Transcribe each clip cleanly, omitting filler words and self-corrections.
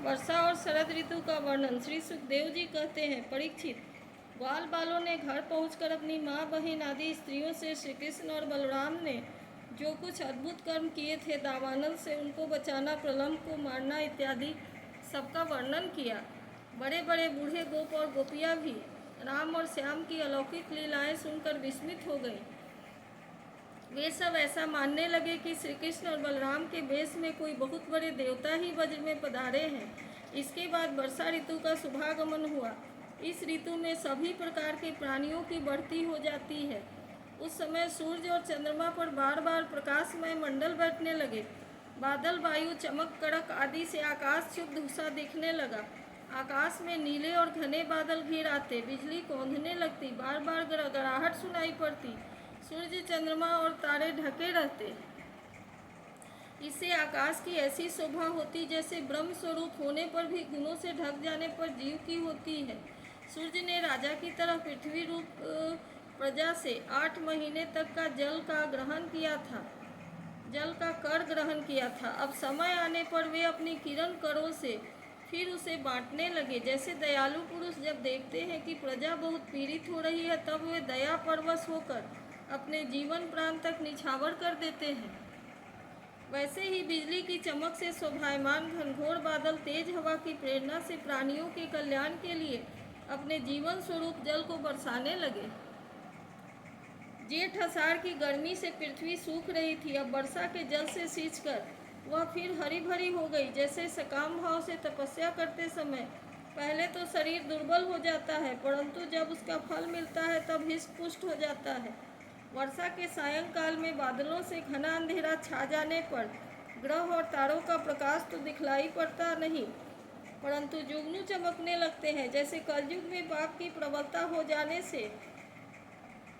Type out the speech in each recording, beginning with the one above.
वर्षा और शरद ऋतु का वर्णन श्री सुखदेव जी कहते हैं, परीक्षित, ग्वाल बालों ने घर पहुंचकर अपनी माँ, बहन आदि स्त्रियों से श्री कृष्ण और बलराम ने जो कुछ अद्भुत कर्म किए थे, दावानल से उनको बचाना, प्रलंब को मारना इत्यादि सबका वर्णन किया। बड़े बड़े बूढ़े गोप और गोपियाँ भी राम और श्याम की अलौकिक लीलाएं सुनकर विस्मित हो गई। वे सब ऐसा मानने लगे कि श्री कृष्ण और बलराम के वेश में कोई बहुत बड़े देवता ही ब्रज में पधारे हैं। इसके बाद वर्षा ऋतु का शुभागमन हुआ। इस ऋतु में सभी प्रकार के प्राणियों की बढ़ती हो जाती है। उस समय सूर्य और चंद्रमा पर बार बार प्रकाशमय मंडल बैठने लगे। बादल, वायु, चमक, कड़क आदि से आकाश शुद्ध सा दिखने लगा। आकाश में नीले और घने बादल घिर आते, बिजली कौंधने लगती, बार बार गड़गड़ाहट सुनाई पड़ती, सूर्य, चंद्रमा और तारे ढके रहते। इससे आकाश की ऐसी शोभा होती जैसे ब्रह्म स्वरूप होने पर भी गुणों से ढक जाने पर जीव की होती है। सूर्य ने राजा की तरह पृथ्वी रूप प्रजा से 8 महीने तक का जल का कर ग्रहण किया था। अब समय आने पर वे अपनी किरण करों से फिर उसे बांटने लगे। जैसे दयालु पुरुष जब देखते हैं कि प्रजा बहुत पीड़ित हो रही है, तब वे दया परवश होकर अपने जीवन प्राण तक निछावर कर देते हैं, वैसे ही बिजली की चमक से शोभायमान घनघोर बादल तेज हवा की प्रेरणा से प्राणियों के कल्याण के लिए अपने जीवन स्वरूप जल को बरसाने लगे। जेठ आषाढ़ की गर्मी से पृथ्वी सूख रही थी। अब वर्षा के जल से सींचकर वह फिर हरी भरी हो गई। जैसे सकाम भाव से तपस्या करते समय पहले तो शरीर दुर्बल हो जाता है, परंतु जब उसका फल मिलता है तब हृष्ट पुष्ट हो जाता है। वर्षा के सायंकाल में बादलों से घना अंधेरा छा जाने पर ग्रह और तारों का प्रकाश तो दिखलाई पड़ता नहीं, परंतु जुगनू चमकने लगते हैं। जैसे कलयुग में पाप की प्रबलता हो जाने से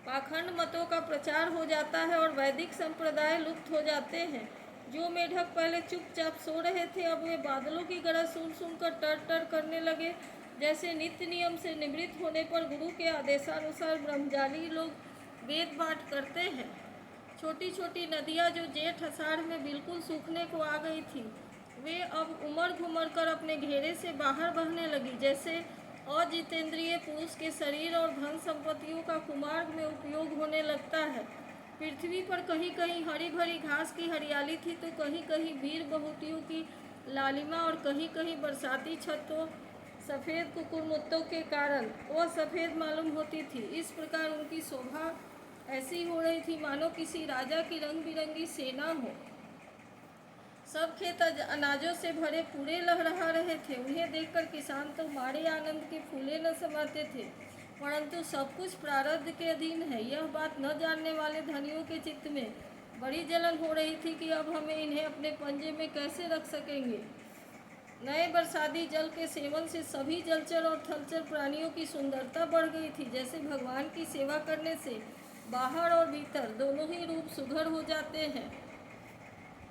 पाखंड मतों का प्रचार हो जाता है और वैदिक संप्रदाय लुप्त हो जाते हैं। जो मेढक पहले चुपचाप सो रहे थे, अब वे बादलों की गरज सुनकर टर टर करने लगे। जैसे नित्य नियम से निवृत्त होने पर गुरु के आदेशानुसार ब्रह्मचारी लोग वेद पाठ करते हैं। छोटी छोटी नदियाँ जो जेठ आषाढ़ में बिल्कुल सूखने को आ गई थी, वे अब उमड़ घुमड़ कर अपने घेरे से बाहर बहने लगी। जैसे अजितेंद्रिय पुरुष के शरीर और धन संपत्तियों का कुमार्ग में उपयोग होने लगता है। पृथ्वी पर कहीं कहीं हरी भरी घास की हरियाली थी, तो कहीं कहीं वीर बहुतियों की लालिमा और कहीं कहीं बरसाती छतों सफ़ेद कुकुरमुत्तों के कारण वह सफ़ेद मालूम होती थी। इस प्रकार उनकी शोभा ऐसी हो रही थी मानो किसी राजा की रंग बिरंगी सेना हो। सब खेत अनाजों से भरे पूरे लहरा रहे थे। उन्हें देखकर किसान तो मारे आनंद के फूले न समाते थे, परंतु सब कुछ प्रारब्ध के अधीन है, यह बात न जानने वाले धनियों के चित्त में बड़ी जलन हो रही थी कि अब हमें इन्हें अपने पंजे में कैसे रख सकेंगे। नए बरसाती जल के सेवन से सभी जलचर और थलचर प्राणियों की सुंदरता बढ़ गई थी। जैसे भगवान की सेवा करने से बाहर और भीतर दोनों ही रूप सुघड़ हो जाते हैं।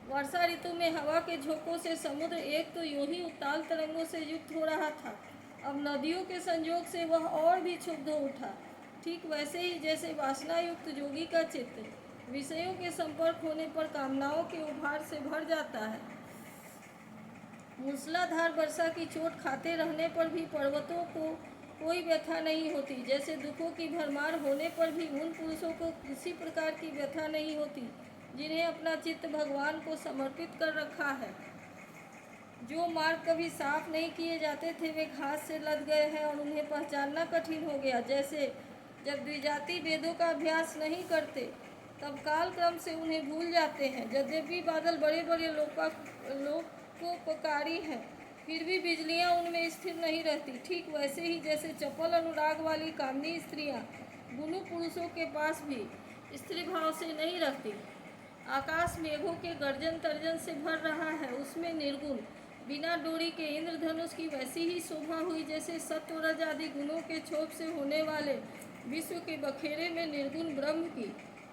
वर्षा ऋतु में हवा के झोंकों से समुद्र एक तो यूं ही उत्ताल तरंगों से युक्त हो रहा था, अब नदियों के संयोग से वह और भी क्षुब्ध हो उठा। ठीक वैसे ही जैसे वासना युक्त जोगी का चित्त विषयों के संपर्क होने पर कामनाओं के उभार से भर जाता है। मूसलाधार वर्षा की चोट खाते रहने पर भी पर्वतों को कोई व्यथा नहीं होती। जैसे दुखों की भरमार होने पर भी उन पुरुषों को किसी प्रकार की व्यथा नहीं होती जिन्हें अपना चित्त भगवान को समर्पित कर रखा है। जो मार्ग कभी साफ नहीं किए जाते थे, वे घास से लद गए हैं और उन्हें पहचानना कठिन हो गया। जैसे जब द्विजाति वेदों का अभ्यास नहीं करते, तब काल क्रम से उन्हें भूल जाते हैं। यद्यपि बादल बड़े बड़े लोकोपकारी हैं, फिर भी बिजलियां उनमें स्थिर नहीं रहती। ठीक वैसे ही जैसे चपल अनुराग वाली कामनी स्त्रियां गुरु पुरुषों के पास भी स्त्री भाव से नहीं रहती। आकाश मेघों के गर्जन तर्जन से भर रहा है, उसमें निर्गुण बिना डोरी के इंद्रधनुष की वैसी ही शोभा हुई जैसे सत्व रज आदि गुणों के क्षोभ से होने वाले विश्व के बखेरे में निर्गुण ब्रह्म की।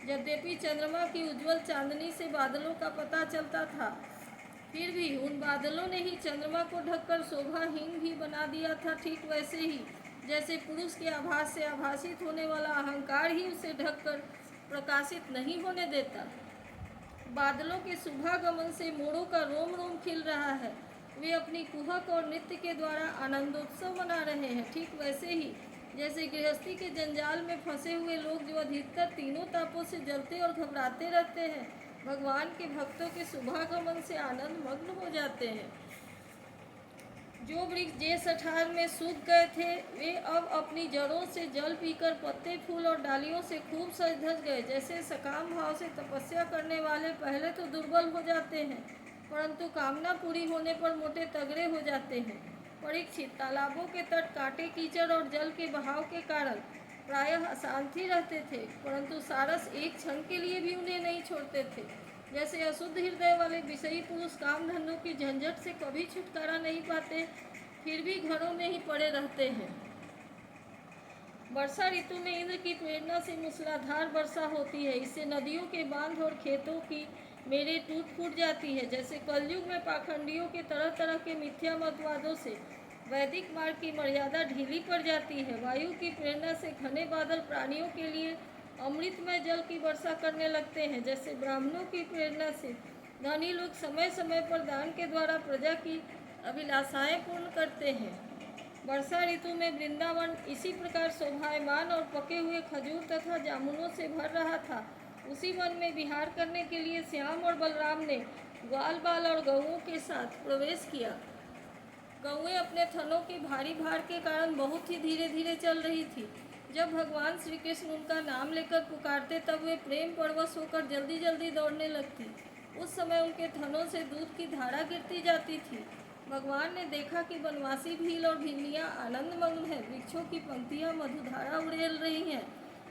यद्यपि चंद्रमा की उज्ज्वल चांदनी से बादलों का पता चलता था, फिर भी उन बादलों ने ही चंद्रमा को ढककर शोभाहीन भी बना दिया था। ठीक वैसे ही जैसे पुरुष के आभास से आभासित होने वाला अहंकार ही उसे ढककर प्रकाशित नहीं होने देता। बादलों के शुभागमन से मोरों का रोम रोम खिल रहा है। वे अपनी कुहक और नृत्य के द्वारा आनंदोत्सव मना रहे हैं। ठीक वैसे ही जैसे गृहस्थी के जंजाल में फंसे हुए लोग जो अधिकतर तीनों तापों से जलते और घबराते रहते हैं, भगवान के भक्तों के शुभागमन से आनंद मग्न हो जाते हैं। जो वृक्ष जेठ अषाढ़ में सूख गए थे, वे अब अपनी जड़ों से जल पीकर पत्ते, फूल और डालियों से खूब सज धज गए। जैसे सकाम भाव से तपस्या करने वाले पहले तो दुर्बल हो जाते हैं, परंतु कामना पूरी होने पर मोटे तगड़े हो जाते हैं। परीक्षित, तालाबों के तट कांटे, कीचड़ और जल के बहाव के कारण प्रायः अशांति रहते थे, परंतु सारस एक क्षण के लिए भी उन्हें नहीं छोड़ते थे। जैसे अशुद्ध हृदय वाले विषयी पुरुष काम धंधों की झंझट से कभी छुटकारा नहीं पाते, फिर भी घरों में ही पड़े रहते हैं। वर्षा ऋतु में इंद्र की प्रेरणा से मूसलाधार वर्षा होती है। इससे नदियों के बांध और खेतों की मेरे टूट फूट जाती है। जैसे कलयुग में पाखंडियों के तरह तरह के मिथ्या मतवादों से वैदिक मार्ग की मर्यादा ढीली पड़ जाती है। वायु की प्रेरणा से घने बादल प्राणियों के लिए अमृतमय जल की वर्षा करने लगते हैं। जैसे ब्राह्मणों की प्रेरणा से धनी लोग समय समय पर दान के द्वारा प्रजा की अभिलाषाएं पूर्ण करते हैं। वर्षा ऋतु में वृंदावन इसी प्रकार शोभायमान और पके हुए खजूर तथा जामुनों से भर रहा था। उसी वन में विहार करने के लिए श्याम और बलराम ने ग्वाल बाल और गौओं के साथ प्रवेश किया। गौएं अपने थनों के भारी भार के कारण बहुत ही धीरे धीरे चल रही थी। जब भगवान श्री कृष्ण उनका नाम लेकर पुकारते, तब वे प्रेम परवश होकर जल्दी जल्दी दौड़ने लगती। उस समय उनके थनों से दूध की धारा गिरती जाती थी। भगवान ने देखा कि वनवासी भील और भिल्लियाँ आनंदमग्न हैं, वृक्षों की पंक्तियाँ मधुधारा उड़ेल रही हैं,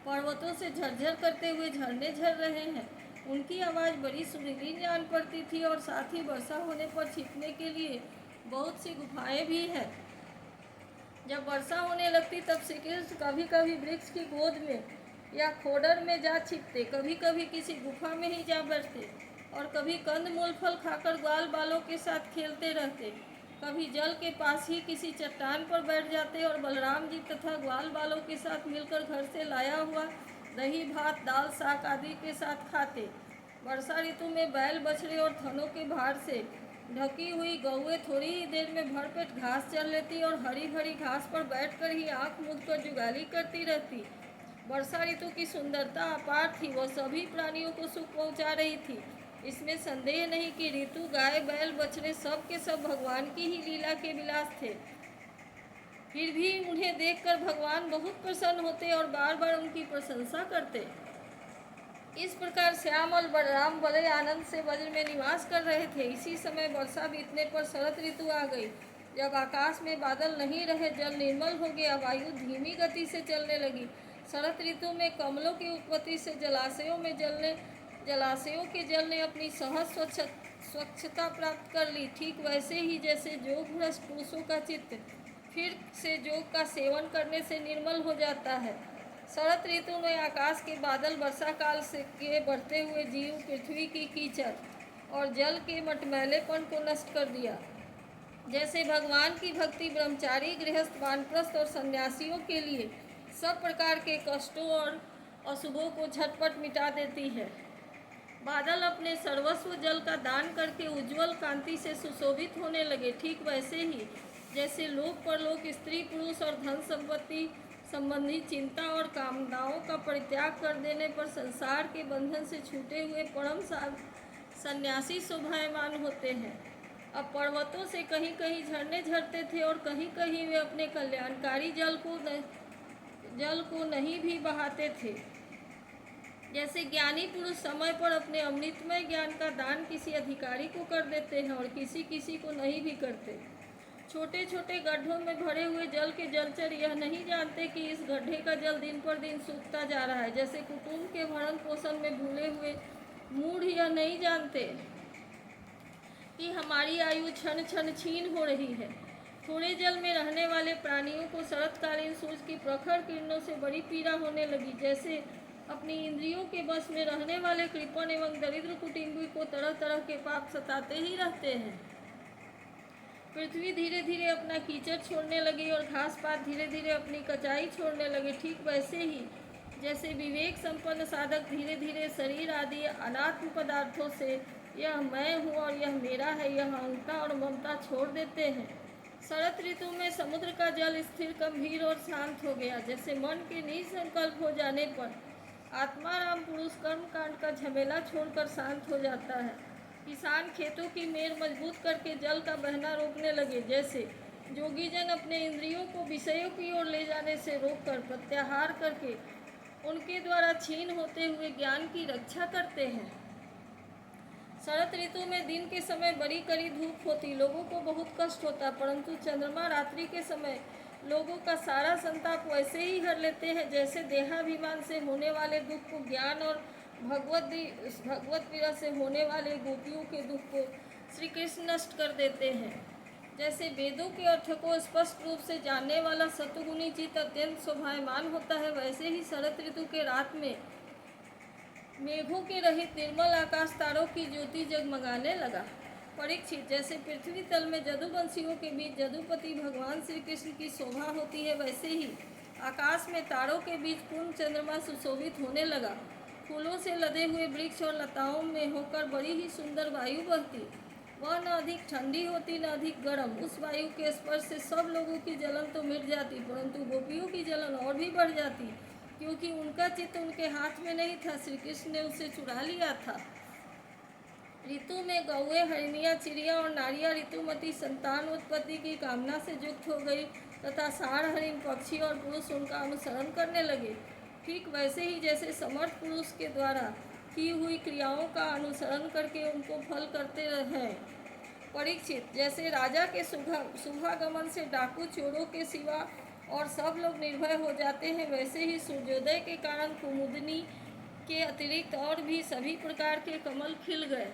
पर्वतों से झरझर करते हुए झरने झर रहे हैं। उनकी आवाज़ बड़ी सुरीली जान पड़ती थी और साथ ही वर्षा होने पर छिपने के लिए बहुत सी गुफाएं भी हैं। जब वर्षा होने लगती, तब श्री कृष्ण कभी कभी वृक्ष की गोद में या खोडर में जा छिपते, कभी कभी किसी गुफा में ही जा बैठते और कभी कंद मूल फल खाकर ग्वाल बालों के साथ खेलते रहते। कभी जल के पास ही किसी चट्टान पर बैठ जाते और बलराम जी तथा ग्वाल बालों के साथ मिलकर घर से लाया हुआ दही भात, दाल, साग आदि के साथ खाते। वर्षा ऋतु में बैल, बछड़े और थनों के भार से ढकी हुई गौएं थोड़ी ही देर में भरपेट घास चर लेती और हरी भरी घास पर बैठकर ही आंख मूंद कर जुगाली करती रहती। वर्षा ऋतु की सुंदरता अपार थी, वह सभी प्राणियों को सुख पहुंचा रही थी। इसमें संदेह नहीं कि ऋतु, गाय, बैल, बछड़े सब के सब भगवान की ही लीला के विलास थे। फिर भी उन्हें देखकर भगवान बहुत प्रसन्न होते और बार बार उनकी प्रशंसा करते। इस प्रकार श्याम और बलराम बड़े आनंद से ब्रज में निवास कर रहे थे। इसी समय वर्षा बीतने पर शरद ऋतु आ गई। जब आकाश में बादल नहीं रहे, जल निर्मल हो गया, वायु धीमी गति से चलने लगी। शरद ऋतु में कमलों की उत्पत्ति से जलाशयों के जल ने अपनी सहज स्वच्छता प्राप्त कर ली। ठीक वैसे ही जैसे योग भ्रष्ट पुरुषों का चित्त फिर से योग का सेवन करने से निर्मल हो जाता है। शरद ऋतु में आकाश के बादल वर्षा काल से के बढ़ते हुए जीव, पृथ्वी की कीचड़ और जल के मटमैलेपन को नष्ट कर दिया। जैसे भगवान की भक्ति ब्रह्मचारी, गृहस्थ, वानप्रस्थ और सन्यासियों के लिए सब प्रकार के कष्टों और अशुभों को झटपट मिटा देती है। बादल अपने सर्वस्व जल का दान करके उज्जवल कांति से सुशोभित होने लगे। ठीक वैसे ही जैसे लोक परलोक, स्त्री पुरुष और धन संपत्ति संबंधी चिंता और कामनाओं का परित्याग कर देने पर संसार के बंधन से छूटे हुए परम सन्यासी शोभायमान होते हैं। अब पर्वतों से कहीं कहीं झरने झरते थे और कहीं कहीं वे अपने कल्याणकारी जल को नहीं भी बहाते थे। जैसे ज्ञानी पुरुष समय पर अपने अमृतमय ज्ञान का दान किसी अधिकारी को कर देते हैं और किसी किसी को नहीं भी करते। छोटे छोटे गड्ढों में भरे हुए जल के जलचर यह नहीं जानते कि इस गड्ढे का जल दिन पर दिन सूखता जा रहा है। जैसे कुटुंब के भरण पोषण में भूले हुए मूढ़ यह नहीं जानते कि हमारी आयु क्षण क्षण क्षीण हो रही है। थोड़े जल में रहने वाले प्राणियों को शरतकालीन सूर्य की प्रखर किरणों से बड़ी पीड़ा होने लगी। जैसे अपनी इंद्रियों के बस में रहने वाले कृपण एवं दरिद्र कुटुंबी को तरह तरह के पाप सताते ही रहते हैं। पृथ्वी धीरे धीरे अपना कीचड़ छोड़ने लगी और घास पात धीरे धीरे अपनी कचाई छोड़ने लगे। ठीक वैसे ही जैसे विवेक संपन्न साधक धीरे धीरे शरीर आदि अनात्म पदार्थों से यह मैं हूँ और यह मेरा है, यह अहंता और ममता छोड़ देते हैं। शरद ऋतु में समुद्र का जल स्थिर, गंभीर और शांत हो गया, जैसे मन के निसंकल्प हो जाने पर आत्माराम पुरुष कर्म कांड का झमेला छोड़कर शांत हो जाता है। किसान खेतों की मेड़ मजबूत करके जल का बहना रोकने लगे, जैसे जोगीजन अपने इंद्रियों को विषयों की ओर ले जाने से रोककर प्रत्याहार करके उनके द्वारा छीन होते हुए ज्ञान की रक्षा करते हैं। शरद ऋतु में दिन के समय बड़ी कड़ी धूप होती, लोगों को बहुत कष्ट होता, परंतु चंद्रमा रात्रि के समय लोगों का सारा संताप वैसे ही हर लेते हैं जैसे देहाभिमान से होने वाले दुख को ज्ञान और भगवत विरह से होने वाले गोपियों के दुख को श्री कृष्ण नष्ट कर देते हैं। जैसे वेदों के अर्थ को स्पष्ट रूप से जानने वाला सतुगुणी चित्त अत्यंत शोभायमान होता है, वैसे ही शरद ऋतु के रात में मेघों के रहित निर्मल आकाश तारों की ज्योति जगमगाने लगा। परीक्षित, जैसे पृथ्वी तल में जदुवंशियों के बीच जदुपति भगवान श्री कृष्ण की शोभा होती है, वैसे ही आकाश में तारों के बीच पूर्ण चंद्रमा सुशोभित होने लगा। फूलों से लदे हुए वृक्ष और लताओं में होकर बड़ी ही सुंदर वायु बहती, वह न अधिक ठंडी होती न अधिक गर्म। उस वायु के स्पर्श से सब लोगों की जलन तो मिट जाती, परंतु गोपियों की जलन और भी बढ़ जाती, क्योंकि उनका चित्त उनके हाथ में नहीं था, श्री कृष्ण ने उसे चुरा लिया था। ऋतु में गौएं, हरिणियाँ, चिड़िया और नारियाँ ऋतुमती संतान उत्पत्ति की कामना से युक्त हो गई तथा साढ़, हरिण, पक्षी और पुरुष उनका अनुसरण करने लगे। ठीक वैसे ही जैसे समर्थ पुरुष के द्वारा की हुई क्रियाओं का अनुसरण करके उनको फल करते हैं। परीक्षित, जैसे राजा के शुभागमन से डाकू चोरों के सिवा और सब लोग निर्भय हो जाते हैं, वैसे ही सूर्योदय के कारण कुमुदनी के अतिरिक्त और भी सभी प्रकार के कमल खिल गए।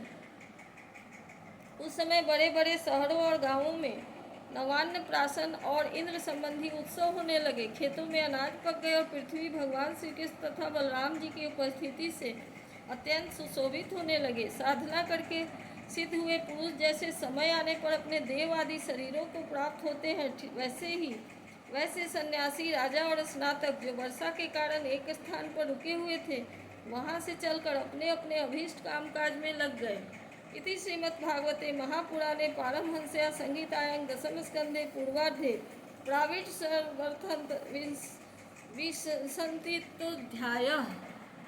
उस समय बड़े बड़े शहरों और गांवों में नवान्न प्राशन और इंद्र संबंधी उत्सव होने लगे। खेतों में अनाज पक गए और पृथ्वी भगवान श्री कृष्ण तथा बलराम जी की उपस्थिति से अत्यंत सुशोभित होने लगे। साधना करके सिद्ध हुए पुरुष जैसे समय आने पर अपने देव आदि शरीरों को प्राप्त होते हैं, वैसे सन्यासी, राजा और स्नातक जो वर्षा के कारण एक स्थान पर रुके हुए थे, वहां से चलकर अपने अपने अभीष्ट कामकाज में लग गए। इति श्रीमद्भागवते महापुराणे पारमहंस्यां संहितायां दशम स्कंधे पूर्वार्धे प्राविट्य विंशतितोऽध्यायः।